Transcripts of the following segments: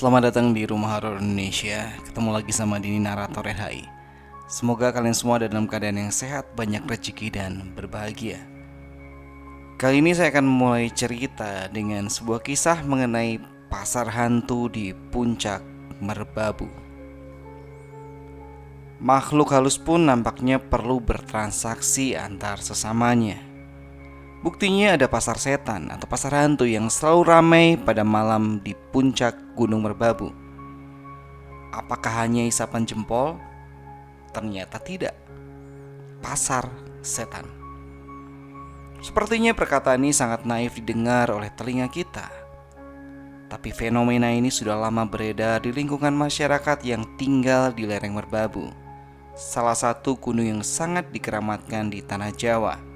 Selamat datang di Rumah Horor Indonesia. Ketemu lagi sama Dini, narator RHI. Semoga kalian semua ada dalam keadaan yang sehat, banyak rezeki dan berbahagia. Kali ini saya akan mulai cerita dengan sebuah kisah mengenai pasar hantu di Puncak Merbabu. Makhluk halus pun nampaknya perlu bertransaksi antar sesamanya. Buktinya ada pasar setan atau pasar hantu yang selalu ramai pada malam di puncak Gunung Merbabu. Apakah hanya isapan jempol? Ternyata tidak. Pasar setan. Sepertinya perkataan ini sangat naif didengar oleh telinga kita. Tapi fenomena ini sudah lama beredar di lingkungan masyarakat yang tinggal di lereng Merbabu, salah satu gunung yang sangat dikeramatkan di tanah Jawa.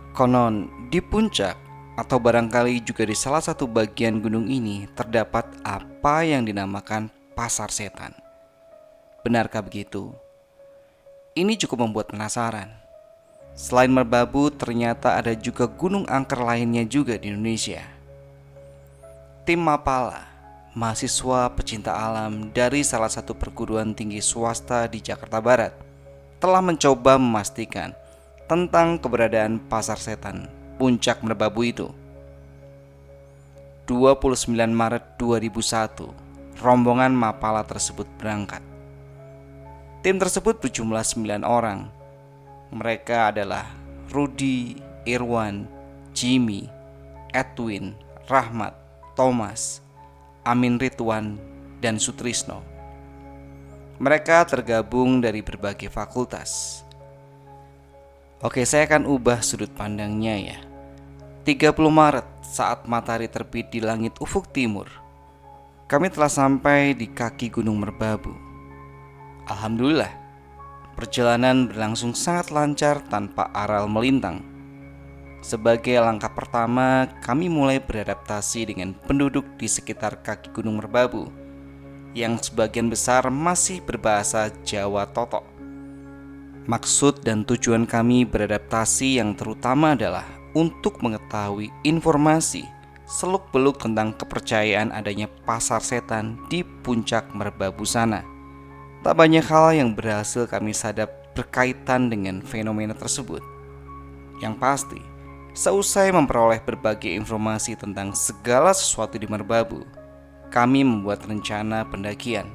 Konon, di puncak atau barangkali juga di salah satu bagian gunung ini terdapat apa yang dinamakan pasar setan. Benarkah begitu? Ini cukup membuat penasaran. Selain Merbabu, ternyata ada juga gunung angker lainnya juga di Indonesia. Tim Mapala, mahasiswa pecinta alam dari salah satu perguruan tinggi swasta di Jakarta Barat, telah mencoba memastikan tentang keberadaan pasar setan Puncak Merbabu itu. 29 Maret 2001, rombongan Mapala tersebut berangkat. Tim tersebut berjumlah 9 orang. Mereka adalah Rudy, Irwan, Jimmy, Edwin, Rahmat, Thomas, Amin Ridwan, dan Sutrisno. Mereka tergabung dari berbagai fakultas. Oke, saya akan ubah sudut pandangnya ya. 30 Maret saat matahari terbit di langit ufuk timur, kami telah sampai di kaki Gunung Merbabu. Alhamdulillah, perjalanan berlangsung sangat lancar tanpa aral melintang. Sebagai langkah pertama, kami mulai beradaptasi dengan penduduk di sekitar kaki Gunung Merbabu yang sebagian besar masih berbahasa Jawa Totok. Maksud dan tujuan kami beradaptasi yang terutama adalah untuk mengetahui informasi seluk-beluk tentang kepercayaan adanya pasar setan di puncak Merbabu sana. Tak banyak hal yang berhasil kami sadap berkaitan dengan fenomena tersebut. Yang pasti, seusai memperoleh berbagai informasi tentang segala sesuatu di Merbabu, kami membuat rencana pendakian.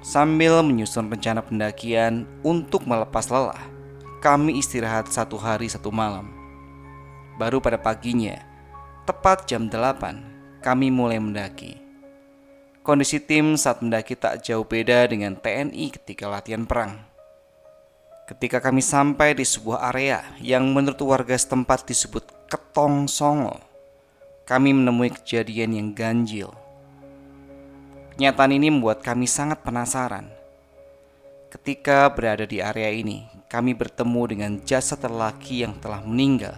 Sambil menyusun rencana pendakian untuk melepas lelah, kami istirahat 1 hari 1 malam. Baru pada paginya, tepat jam 8, kami mulai mendaki. Kondisi tim saat mendaki tak jauh beda dengan TNI ketika latihan perang. Ketika kami sampai di sebuah area yang menurut warga setempat disebut Ketong Songo, kami menemui kejadian yang ganjil. Kenyataan ini membuat kami sangat penasaran. Ketika berada di area ini, kami bertemu dengan jasad lelaki yang telah meninggal.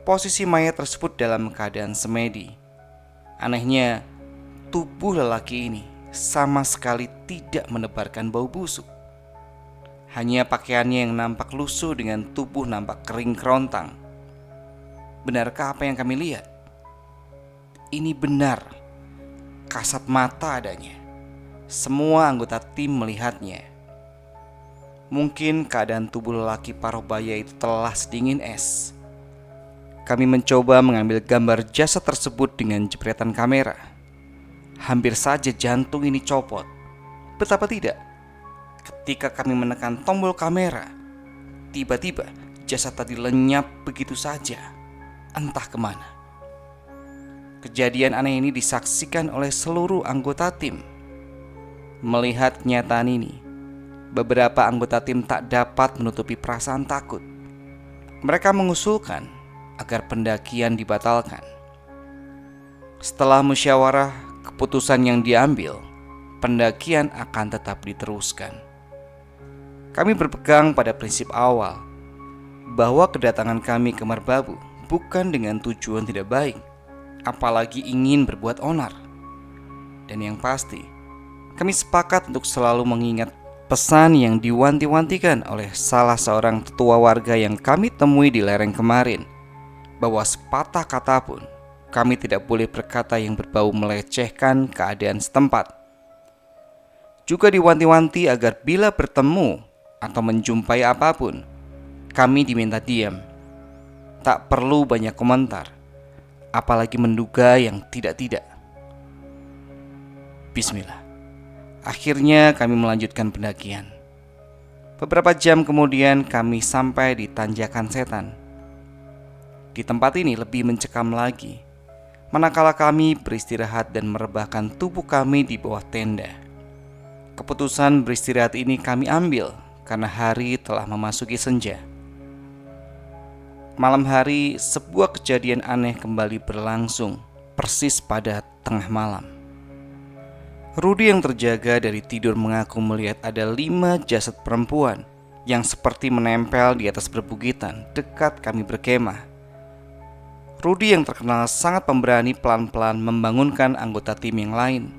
Posisi mayat tersebut dalam keadaan semedi. Anehnya, tubuh lelaki ini sama sekali tidak menebarkan bau busuk. Hanya pakaiannya yang nampak lusuh dengan tubuh nampak kering kerontang. Benarkah apa yang kami lihat? Ini benar. Kasat mata adanya. Semua anggota tim melihatnya. Mungkin keadaan tubuh lelaki Parubaya itu telah sedingin es. Kami mencoba mengambil gambar jasad tersebut dengan jepretan kamera. Hampir saja jantung ini copot. Betapa tidak, ketika kami menekan tombol kamera, tiba-tiba jasad tadi lenyap begitu saja, entah kemana. Kejadian aneh ini disaksikan oleh seluruh anggota tim. Melihat kenyataan ini, beberapa anggota tim tak dapat menutupi perasaan takut. Mereka mengusulkan agar pendakian dibatalkan. Setelah musyawarah, keputusan yang diambil, pendakian akan tetap diteruskan. Kami berpegang pada prinsip awal bahwa kedatangan kami ke Merbabu bukan dengan tujuan tidak baik, apalagi ingin berbuat onar. Dan yang pasti, kami sepakat untuk selalu mengingat pesan yang diwanti-wantikan oleh salah seorang tetua warga yang kami temui di lereng kemarin, bahwa sepatah kata pun kami tidak boleh berkata yang berbau melecehkan keadaan setempat. Juga diwanti-wanti agar bila bertemu atau menjumpai apapun, kami diminta diam. Tak perlu banyak komentar, apalagi menduga yang tidak-tidak. Bismillah. Akhirnya kami melanjutkan pendakian. Beberapa jam kemudian kami sampai di Tanjakan Setan. Di tempat ini lebih mencekam lagi, manakala kami beristirahat dan merebahkan tubuh kami di bawah tenda. Keputusan beristirahat ini kami ambil karena hari telah memasuki senja. Malam hari, sebuah kejadian aneh kembali berlangsung, persis pada tengah malam. Rudy yang terjaga dari tidur mengaku melihat ada 5 jasad perempuan yang seperti menempel di atas perbukitan dekat kami berkemah. Rudy yang terkenal sangat pemberani pelan-pelan membangunkan anggota tim yang lain.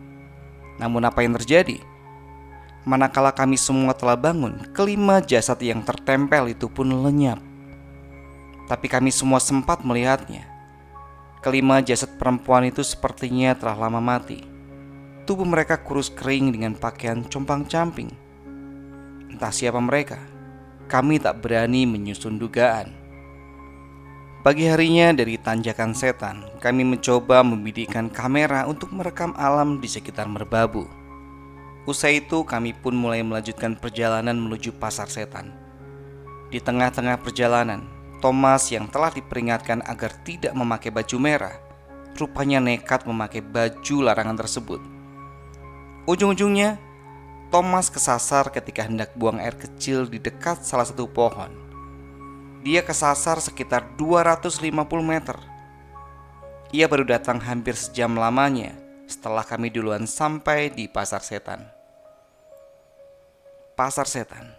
Namun apa yang terjadi? Manakala kami semua telah bangun, kelima jasad yang tertempel itu pun lenyap. Tapi kami semua sempat melihatnya. Kelima jasad perempuan itu sepertinya telah lama mati. Tubuh mereka kurus kering dengan pakaian compang-camping. Entah siapa mereka. Kami tak berani menyusun dugaan. Pagi harinya dari Tanjakan Setan, kami mencoba membidikkan kamera untuk merekam alam di sekitar Merbabu. Usai itu kami pun mulai melanjutkan perjalanan menuju Pasar Setan. Di tengah-tengah perjalanan, Thomas yang telah diperingatkan agar tidak memakai baju merah, rupanya nekat memakai baju larangan tersebut. Ujung-ujungnya, Thomas kesasar ketika hendak buang air kecil di dekat salah satu pohon. Dia kesasar sekitar 250 meter. Ia baru datang hampir sejam lamanya setelah kami duluan sampai di Pasar Setan. Pasar Setan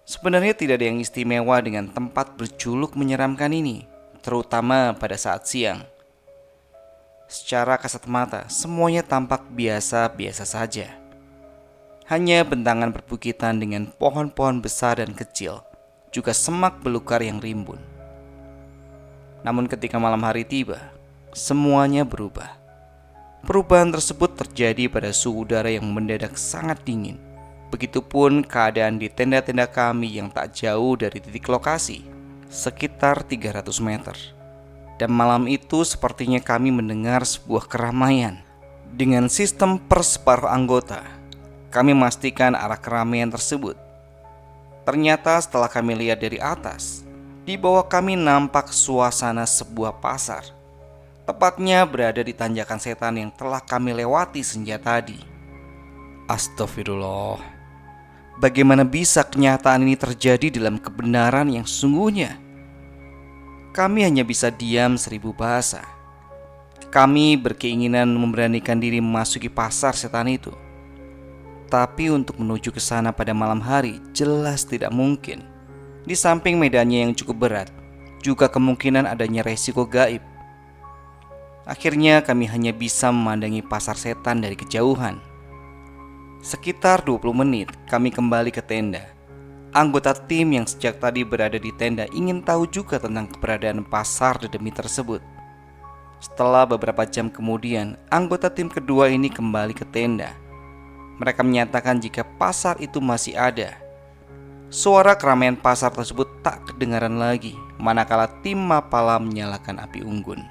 sebenarnya tidak ada yang istimewa dengan tempat berjuluk menyeramkan ini, terutama pada saat siang. Secara kasat mata, semuanya tampak biasa-biasa saja. Hanya bentangan perbukitan dengan pohon-pohon besar dan kecil, juga semak belukar yang rimbun. Namun ketika malam hari tiba, semuanya berubah. Perubahan tersebut terjadi pada suhu udara yang mendadak sangat dingin. Begitupun keadaan di tenda-tenda kami yang tak jauh dari titik lokasi, sekitar 300 meter. Dan malam itu sepertinya kami mendengar sebuah keramaian. Dengan sistem per separuh anggota, kami memastikan arah keramaian tersebut. Ternyata setelah kami lihat dari atas, di bawah kami nampak suasana sebuah pasar. Tepatnya berada di Tanjakan Setan yang telah kami lewati senja tadi. Astagfirullah. Bagaimana bisa kenyataan ini terjadi dalam kebenaran yang sesungguhnya? Kami hanya bisa diam 1000 bahasa. Kami berkeinginan memberanikan diri memasuki pasar setan itu. Tapi untuk menuju ke sana pada malam hari jelas tidak mungkin. Di samping medannya yang cukup berat, juga kemungkinan adanya resiko gaib. Akhirnya kami hanya bisa memandangi pasar setan dari kejauhan. Sekitar 20 menit kami kembali ke tenda. Anggota tim yang sejak tadi berada di tenda ingin tahu juga tentang keberadaan pasar dedemi tersebut. Setelah beberapa jam kemudian, anggota tim kedua ini kembali ke tenda. Mereka menyatakan jika pasar itu masih ada. Suara keramaian pasar tersebut tak kedengaran lagi, manakala tim Mapala menyalakan api unggun.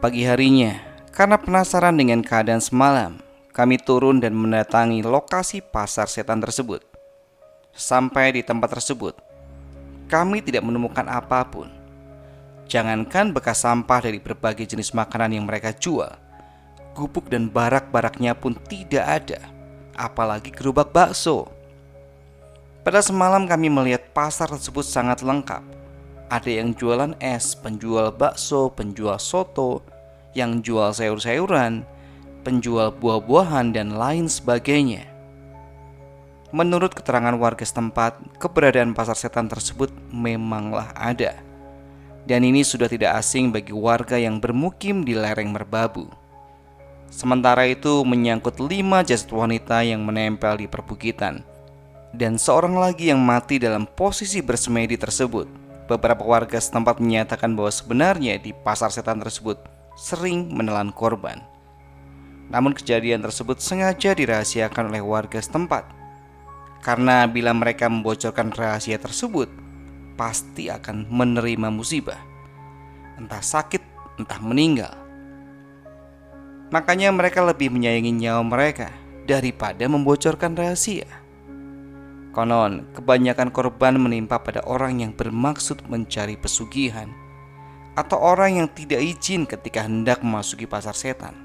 Pagi harinya, karena penasaran dengan keadaan semalam, kami turun dan mendatangi lokasi pasar setan tersebut. Sampai di tempat tersebut, kami tidak menemukan apapun. Jangankan bekas sampah dari berbagai jenis makanan yang mereka jual, gubuk dan barak-baraknya pun tidak ada, apalagi gerobak bakso. Pada semalam kami melihat pasar tersebut sangat lengkap. Ada yang jualan es, penjual bakso, penjual soto, yang jual sayur-sayuran, penjual buah-buahan, dan lain sebagainya. Menurut keterangan warga setempat, keberadaan pasar setan tersebut memanglah ada. Dan ini sudah tidak asing bagi warga yang bermukim di lereng Merbabu. Sementara itu menyangkut 5 jasad wanita yang menempel di perbukitan, dan seorang lagi yang mati dalam posisi bersemedi tersebut. Beberapa warga setempat menyatakan bahwa sebenarnya di pasar setan tersebut sering menelan korban. Namun kejadian tersebut sengaja dirahasiakan oleh warga setempat, karena bila mereka membocorkan rahasia tersebut, pasti akan menerima musibah, entah sakit, entah meninggal. Makanya mereka lebih menyayangi nyawa mereka daripada membocorkan rahasia. Konon, kebanyakan korban menimpa pada orang yang bermaksud mencari pesugihan atau orang yang tidak izin ketika hendak memasuki pasar setan.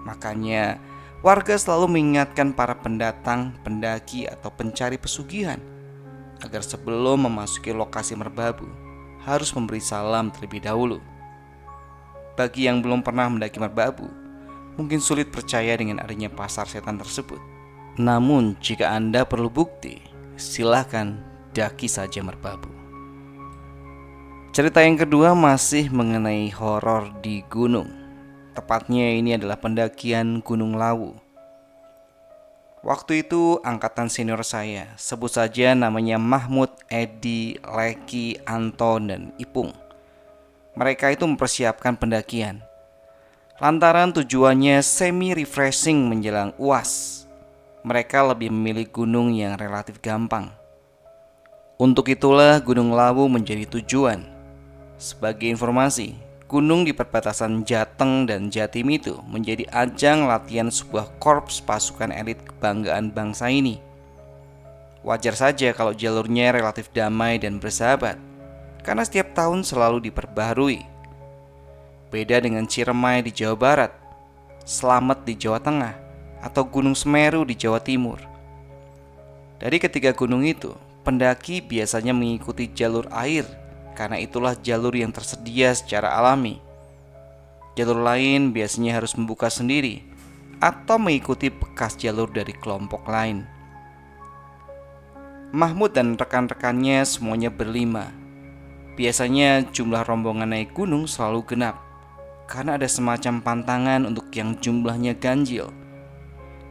Makanya, warga selalu mengingatkan para pendatang, pendaki, atau pencari pesugihan agar sebelum memasuki lokasi merbabu harus memberi salam terlebih dahulu. Bagi yang belum pernah mendaki merbabu, mungkin sulit percaya dengan adanya pasar setan tersebut. Namun jika Anda perlu bukti, silahkan daki saja merbabu. Cerita yang kedua masih mengenai horor di gunung. Tepatnya ini adalah pendakian Gunung Lawu. Waktu itu angkatan senior saya, sebut saja namanya Mahmud, Edi, Leki, Anton, dan Ipung. Mereka itu mempersiapkan pendakian lantaran tujuannya semi-refreshing menjelang UAS. Mereka lebih memilih gunung yang relatif gampang. Untuk itulah Gunung Lawu menjadi tujuan. Sebagai informasi, gunung di perbatasan Jateng dan Jatim itu menjadi ajang latihan sebuah korps pasukan elit kebanggaan bangsa ini. Wajar saja kalau jalurnya relatif damai dan bersahabat, karena setiap tahun selalu diperbaharui. Beda dengan Ciremai di Jawa Barat, Slamet di Jawa Tengah, atau Gunung Semeru di Jawa Timur. Dari ketiga gunung itu, pendaki biasanya mengikuti jalur air karena itulah jalur yang tersedia secara alami. Jalur lain biasanya harus membuka sendiri atau mengikuti bekas jalur dari kelompok lain. Mahmud dan rekan-rekannya semuanya berlima. Biasanya jumlah rombongan naik gunung selalu genap karena ada semacam pantangan untuk yang jumlahnya ganjil.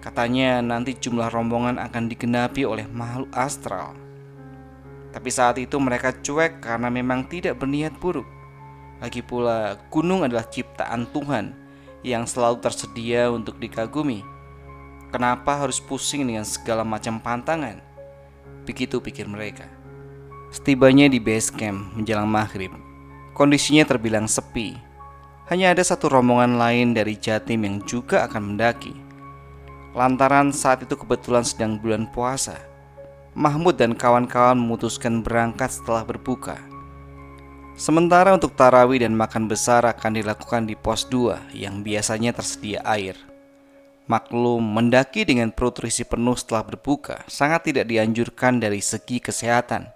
Katanya nanti jumlah rombongan akan digenapi oleh makhluk astral. Tapi saat itu mereka cuek karena memang tidak berniat buruk. Lagi pula gunung adalah ciptaan Tuhan yang selalu tersedia untuk dikagumi. Kenapa harus pusing dengan segala macam pantangan? Begitu pikir mereka. Setibanya di base camp menjelang maghrib, kondisinya terbilang sepi. Hanya ada satu rombongan lain dari Jatim yang juga akan mendaki. Lantaran saat itu kebetulan sedang bulan puasa, Mahmud dan kawan-kawan memutuskan berangkat setelah berbuka. Sementara untuk tarawih dan makan besar akan dilakukan di pos 2 yang biasanya tersedia air. Maklum, mendaki dengan perut terisi penuh setelah berbuka sangat tidak dianjurkan dari segi kesehatan.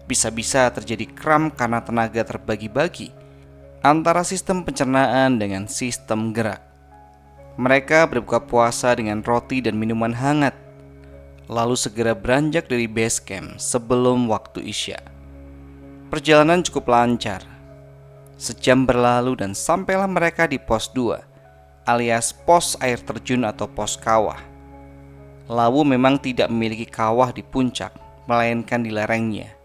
Bisa-bisa terjadi kram karena tenaga terbagi-bagi antara sistem pencernaan dengan sistem gerak. Mereka berbuka puasa dengan roti dan minuman hangat, lalu segera beranjak dari base camp sebelum waktu Isya. Perjalanan cukup lancar. Sejam berlalu dan sampailah mereka di pos 2, alias pos air terjun atau pos kawah. Lawu memang tidak memiliki kawah di puncak, melainkan di lerengnya.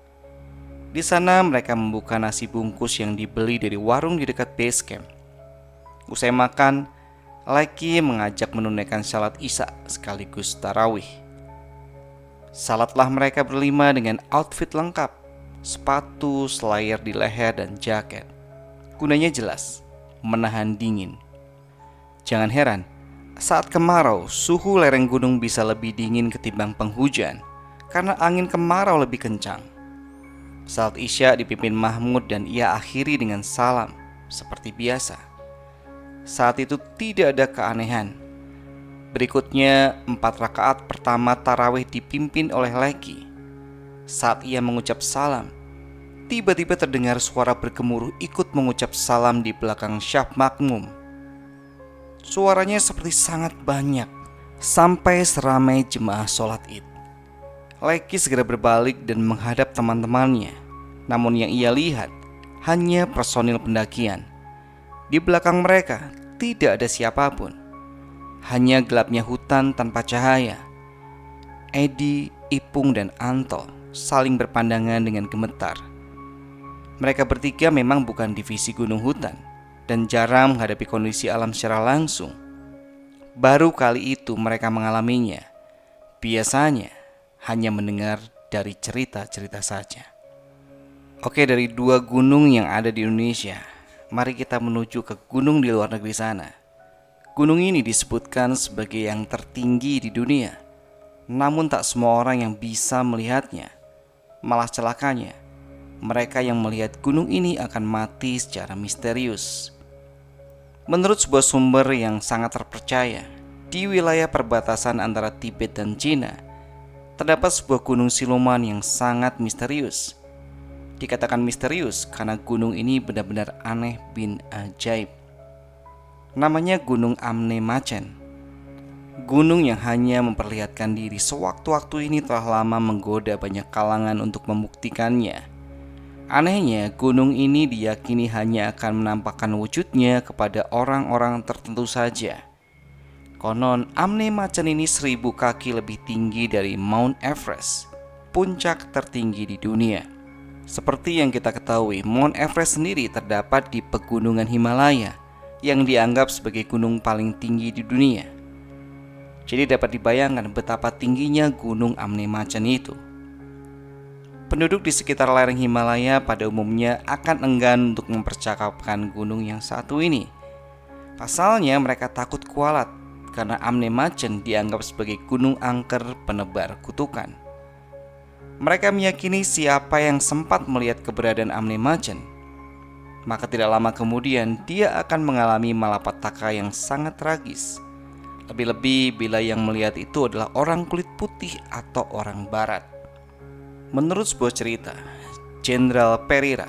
Di sana mereka membuka nasi bungkus yang dibeli dari warung di dekat base camp. Usai makan, Leki mengajak menunaikan salat Isya sekaligus tarawih. Salatlah mereka berlima dengan outfit lengkap, sepatu, selayar di leher, dan jaket. Gunanya jelas, menahan dingin. Jangan heran, saat kemarau, suhu lereng gunung bisa lebih dingin ketimbang penghujan karena angin kemarau lebih kencang. Salat Isya dipimpin Mahmud dan ia akhiri dengan salam seperti biasa. Saat itu tidak ada keanehan. Berikutnya 4 rakaat pertama tarawih dipimpin oleh Leki. Saat ia mengucap salam, tiba-tiba terdengar suara bergemuruh ikut mengucap salam di belakang Syah Makmum. Suaranya seperti sangat banyak, sampai seramai jemaah sholat Id. Leki segera berbalik dan menghadap teman-temannya. Namun yang ia lihat hanya personil pendakian. Di belakang mereka tidak ada siapapun, hanya gelapnya hutan tanpa cahaya. Edi, Ipung, dan Anto saling berpandangan dengan gemetar. Mereka bertiga memang bukan divisi gunung hutan, dan jarang menghadapi kondisi alam secara langsung. Baru kali itu mereka mengalaminya. Biasanya hanya mendengar dari cerita-cerita saja. Oke, dari 2 gunung yang ada di Indonesia, mari kita menuju ke gunung di luar negeri sana. Gunung ini disebutkan sebagai yang tertinggi di dunia. Namun tak semua orang yang bisa melihatnya. Malah celakanya, mereka yang melihat gunung ini akan mati secara misterius. Menurut sebuah sumber yang sangat terpercaya, di wilayah perbatasan antara Tibet dan Cina, terdapat sebuah gunung siluman yang sangat misterius. Dikatakan misterius karena gunung ini benar-benar aneh bin ajaib. Namanya Gunung Amne Machen. Gunung yang hanya memperlihatkan diri sewaktu-waktu ini telah lama menggoda banyak kalangan untuk membuktikannya. Anehnya, gunung ini diyakini hanya akan menampakkan wujudnya kepada orang-orang tertentu saja. Konon, Amne Machen ini 1000 kaki lebih tinggi dari Mount Everest, puncak tertinggi di dunia. Seperti yang kita ketahui, Mount Everest sendiri terdapat di pegunungan Himalaya, yang dianggap sebagai gunung paling tinggi di dunia. Jadi dapat dibayangkan betapa tingginya gunung Amne Machen itu. Penduduk di sekitar lereng Himalaya pada umumnya akan enggan untuk mempercakapkan gunung yang satu ini. Pasalnya mereka takut kualat karena Amne Machen dianggap sebagai gunung angker penebar kutukan. Mereka meyakini siapa yang sempat melihat keberadaan Amne Machen, maka tidak lama kemudian dia akan mengalami malapetaka yang sangat tragis. Lebih-lebih bila yang melihat itu adalah orang kulit putih atau orang barat. Menurut sebuah cerita, Jenderal Pereira,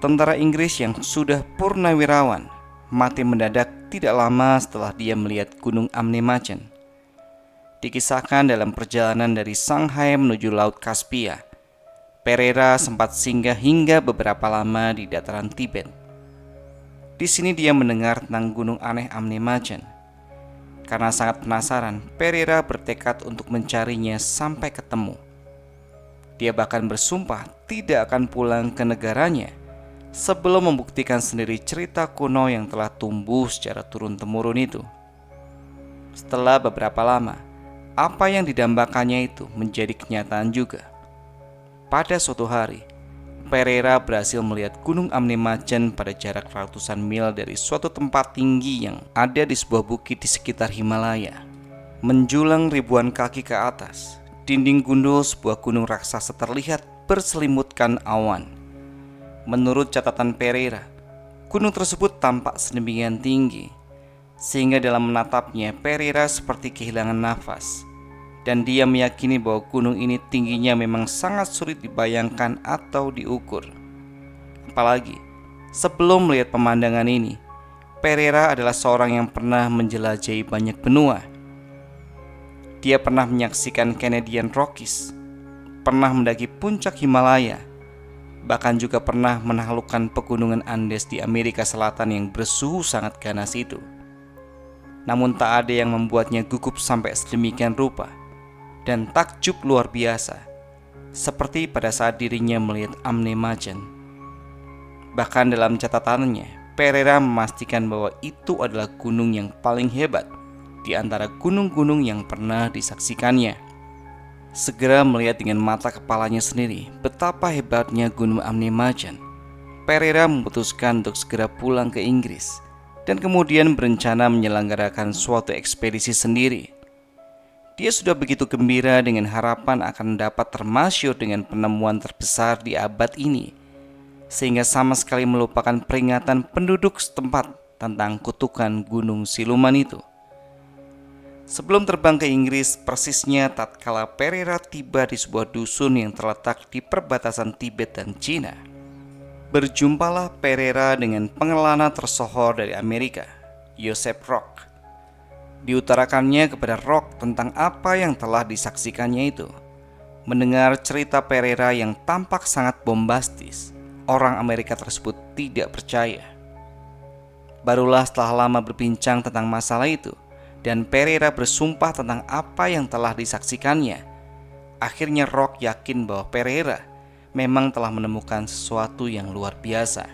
tentara Inggris yang sudah purnawirawan, mati mendadak tidak lama setelah dia melihat gunung Amne Machen. Dikisahkan dalam perjalanan dari Shanghai menuju Laut Kaspia, Pereira sempat singgah hingga beberapa lama di dataran Tibet. Di sini dia mendengar tentang gunung aneh Amne Machen. Karena sangat penasaran, Pereira bertekad untuk mencarinya sampai ketemu. Dia bahkan bersumpah tidak akan pulang ke negaranya sebelum membuktikan sendiri cerita kuno yang telah tumbuh secara turun-temurun itu. Setelah beberapa lama, apa yang didambakannya itu menjadi kenyataan juga. Pada suatu hari, Pereira berhasil melihat gunung Amne Machen pada jarak ratusan mil dari suatu tempat tinggi yang ada di sebuah bukit di sekitar Himalaya. Menjulang ribuan kaki ke atas, dinding gundul sebuah gunung raksasa terlihat berselimutkan awan. Menurut catatan Pereira, gunung tersebut tampak sedemikian tinggi, sehingga dalam menatapnya Pereira seperti kehilangan nafas. Dan dia meyakini bahwa gunung ini tingginya memang sangat sulit dibayangkan atau diukur. Apalagi, sebelum melihat pemandangan ini, Pereira adalah seorang yang pernah menjelajahi banyak benua. Dia pernah menyaksikan Canadian Rockies, pernah mendaki puncak Himalaya, bahkan juga pernah menaklukkan pegunungan Andes di Amerika Selatan yang bersuhu sangat ganas itu. Namun tak ada yang membuatnya gugup sampai sedemikian rupa dan takjub luar biasa, seperti pada saat dirinya melihat Amne Machen. Bahkan dalam catatannya, Pereira memastikan bahwa itu adalah gunung yang paling hebat di antara gunung-gunung yang pernah disaksikannya. Segera melihat dengan mata kepalanya sendiri betapa hebatnya gunung Amne Machen, Pereira memutuskan untuk segera pulang ke Inggris dan kemudian berencana menyelenggarakan suatu ekspedisi sendiri. Dia sudah begitu gembira dengan harapan akan dapat termasyhur dengan penemuan terbesar di abad ini, sehingga sama sekali melupakan peringatan penduduk setempat tentang kutukan gunung siluman itu. Sebelum terbang ke Inggris, persisnya tatkala Pereira tiba di sebuah dusun yang terletak di perbatasan Tibet dan Cina, berjumpalah Pereira dengan pengelana tersohor dari Amerika, Joseph Rock. Diutarakannya kepada Rock tentang apa yang telah disaksikannya itu. Mendengar cerita Pereira yang tampak sangat bombastis, orang Amerika tersebut tidak percaya. Barulah setelah lama berbincang tentang masalah itu dan Pereira bersumpah tentang apa yang telah disaksikannya, akhirnya Rock yakin bahwa Pereira memang telah menemukan sesuatu yang luar biasa.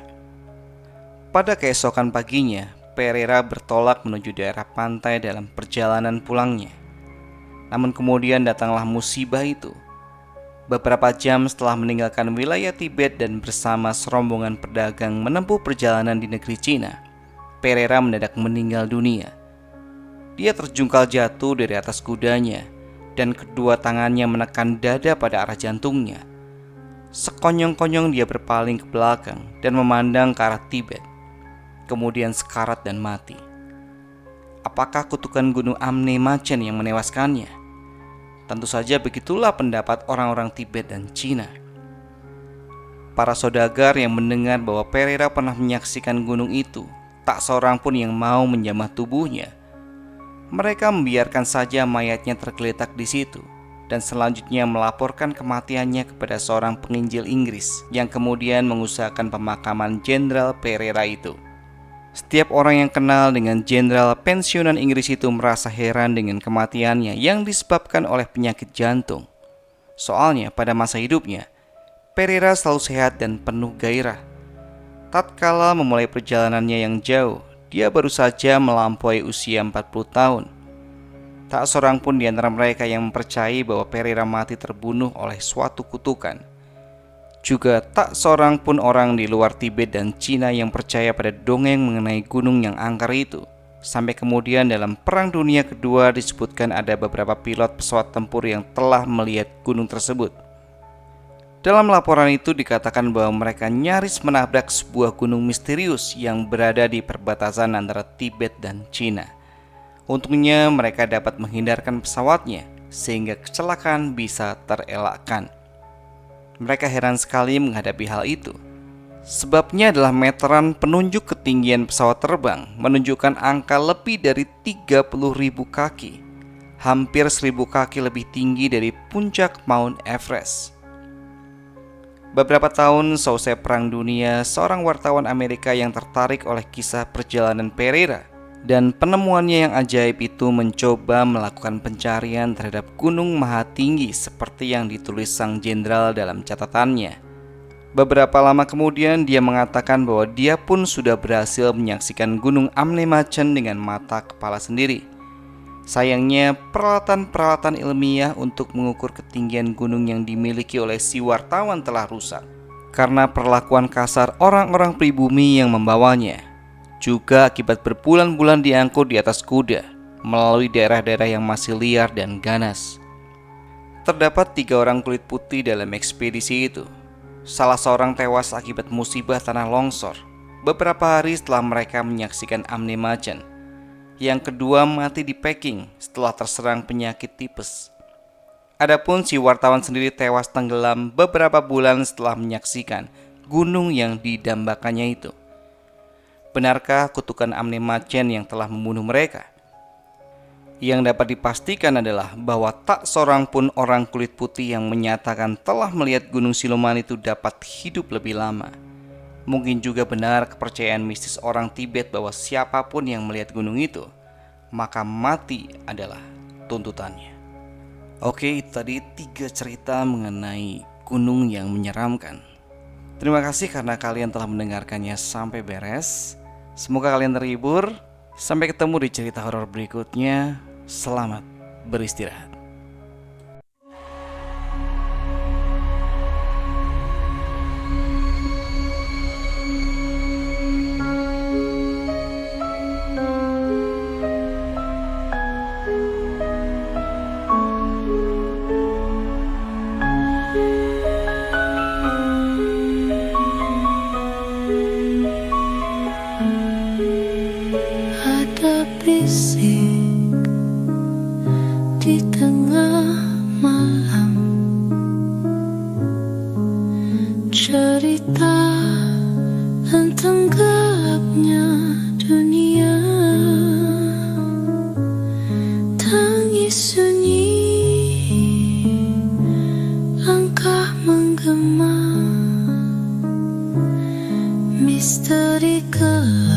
Pada keesokan paginya, Pereira bertolak menuju daerah pantai dalam perjalanan pulangnya. Namun kemudian datanglah musibah itu. Beberapa jam setelah meninggalkan wilayah Tibet dan bersama serombongan pedagang menempuh perjalanan di negeri Cina, Pereira mendadak meninggal dunia. Dia terjungkal jatuh dari atas kudanya dan kedua tangannya menekan dada pada arah jantungnya. Sekonyong-konyong dia berpaling ke belakang dan memandang ke arah Tibet, kemudian sekarat dan mati. Apakah kutukan gunung Amne Machen yang menewaskannya? Tentu saja begitulah pendapat orang-orang Tibet dan Cina. Para saudagar yang mendengar bahwa Pereira pernah menyaksikan gunung itu, tak seorang pun yang mau menjamah tubuhnya. Mereka membiarkan saja mayatnya tergeletak di situ dan selanjutnya melaporkan kematiannya kepada seorang penginjil Inggris yang kemudian mengusahakan pemakaman Jenderal Pereira itu. Setiap orang yang kenal dengan jenderal pensiunan Inggris itu merasa heran dengan kematiannya yang disebabkan oleh penyakit jantung. Soalnya pada masa hidupnya, Pereira selalu sehat dan penuh gairah. Tatkala memulai perjalanannya yang jauh, dia baru saja melampaui usia 40 tahun. Tak seorang pun di antara mereka yang mempercayai bahwa Pereira mati terbunuh oleh suatu kutukan. Juga tak seorang pun orang di luar Tibet dan Cina yang percaya pada dongeng mengenai gunung yang angker itu. Sampai kemudian dalam Perang Dunia Kedua disebutkan ada beberapa pilot pesawat tempur yang telah melihat gunung tersebut. Dalam laporan itu dikatakan bahwa mereka nyaris menabrak sebuah gunung misterius yang berada di perbatasan antara Tibet dan Cina. Untungnya mereka dapat menghindarkan pesawatnya sehingga kecelakaan bisa terelakkan. Mereka heran sekali menghadapi hal itu. Sebabnya adalah meteran penunjuk ketinggian pesawat terbang menunjukkan angka lebih dari 30.000 kaki, hampir 1.000 kaki lebih tinggi dari puncak Mount Everest. Beberapa tahun seusai Perang Dunia, seorang wartawan Amerika yang tertarik oleh kisah perjalanan Pereira dan penemuannya yang ajaib itu mencoba melakukan pencarian terhadap gunung maha tinggi seperti yang ditulis sang jenderal dalam catatannya. Beberapa lama kemudian dia mengatakan bahwa dia pun sudah berhasil menyaksikan gunung Amne Machen dengan mata kepala sendiri. Sayangnya peralatan-peralatan ilmiah untuk mengukur ketinggian gunung yang dimiliki oleh si wartawan telah rusak karena perlakuan kasar orang-orang pribumi yang membawanya. Juga akibat berbulan-bulan diangkut di atas kuda melalui daerah-daerah yang masih liar dan ganas. Terdapat 3 orang kulit putih dalam ekspedisi itu. Salah seorang tewas akibat musibah tanah longsor beberapa hari setelah mereka menyaksikan Amne Machen. Yang kedua mati di Peking setelah terserang penyakit tipes. Adapun si wartawan sendiri tewas tenggelam beberapa bulan setelah menyaksikan gunung yang didambakannya itu. Benarkah kutukan Amne Machen yang telah membunuh mereka? Yang dapat dipastikan adalah bahwa tak seorang pun orang kulit putih yang menyatakan telah melihat gunung siluman itu dapat hidup lebih lama. Mungkin juga benar kepercayaan mistis orang Tibet bahwa siapapun yang melihat gunung itu, maka mati adalah tuntutannya. Oke, itu tadi 3 cerita mengenai gunung yang menyeramkan. Terima kasih karena kalian telah mendengarkannya sampai beres. Semoga kalian terhibur. Sampai ketemu di cerita horor berikutnya. Selamat beristirahat. Ada bisik di tengah malam, cerita tentang gelapnya dunia, tangis sunyi, langkah menggema, misteri gelap.